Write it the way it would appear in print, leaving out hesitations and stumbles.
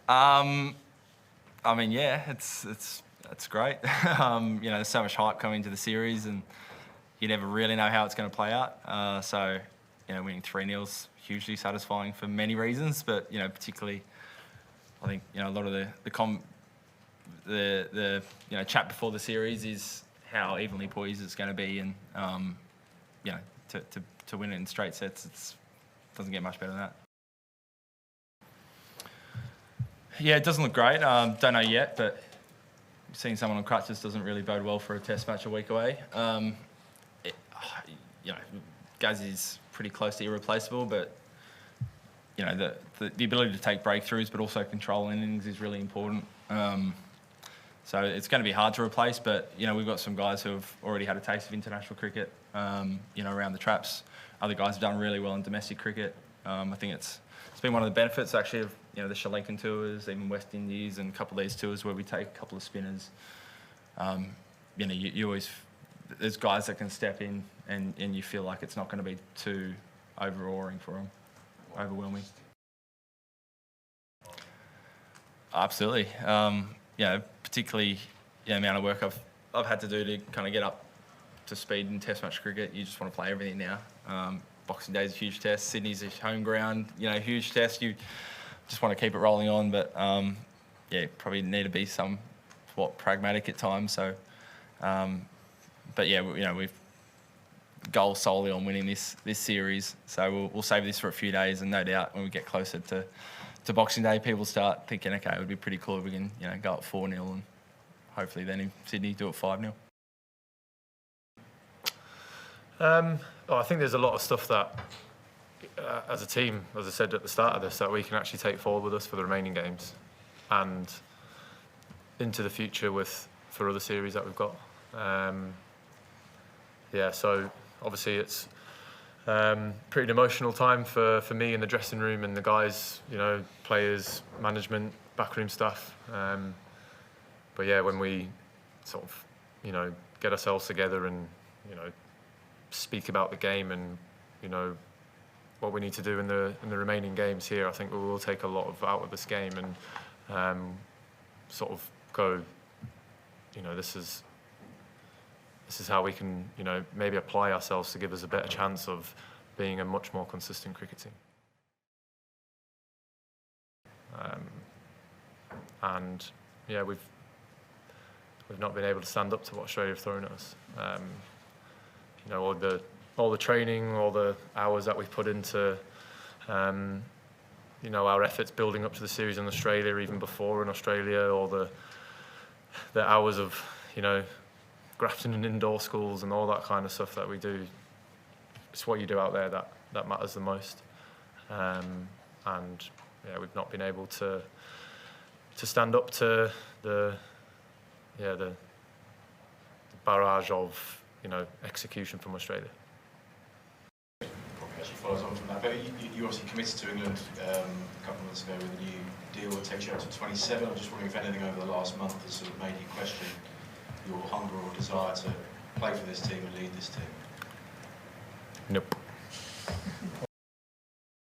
I mean, yeah, it's great. There's so much hype coming into the series, and you never really know how it's going to play out. So, winning 3-0's hugely satisfying for many reasons, but particularly, I think a lot of the chat before the series is how evenly poised it's going to be, and to win it in straight sets, it doesn't get much better than that. Yeah, it doesn't look great. Don't know yet, but seeing someone on crutches doesn't really bode well for a test match a week away. Gazzy's pretty close to irreplaceable, but the ability to take breakthroughs but also control innings is really important. So it's going to be hard to replace, but we've got some guys who have already had a taste of international cricket, around the traps. Other guys have done really well in domestic cricket. I think it's been one of the benefits actually of the Sri Lankan tours, even West Indies, and a couple of these tours where we take a couple of spinners. You always, there's guys that can step in, and you feel like it's not going to be too overawing for them, overwhelming. Absolutely. Particularly the amount of work I've had to do to kind of get up to speed in Test match cricket. You just want to play everything now. Boxing Day is a huge test. Sydney's a home ground, huge test. You just want to keep it rolling on, but probably need to be somewhat pragmatic at times. So, we've goal solely on winning this series. So we'll save this for a few days, and no doubt when we get closer to Boxing Day, people start thinking, okay, it would be pretty cool if we can go up 4-0, and hopefully then in Sydney do it 5-0. I think there's a lot of stuff that, as a team, as I said at the start of this, that we can actually take forward with us for the remaining games and into the future for other series that we've got. So obviously it's pretty emotional time for me in the dressing room and the guys, players, management, backroom staff. When we sort of, get ourselves together and, speak about the game and, what we need to do in the remaining games here, I think we will take a lot out of this game and sort of go, this is how we can, maybe apply ourselves to give us a better chance of being a much more consistent cricket team. We've not been able to stand up to what Australia have thrown at us. All the training, all the hours that we've put into, our efforts building up to the series in Australia, even before in Australia, all the hours of, grafting in indoor schools and all that kind of stuff that we do. It's what you do out there that matters the most. We've not been able to stand up to the barrage of execution from Australia. Probably actually follows on from that, but you obviously committed to England a couple of months ago with a new deal that takes you up to 27. I'm just wondering if anything over the last month has sort of made you question your hunger or desire to play for this team and lead this team. Nope.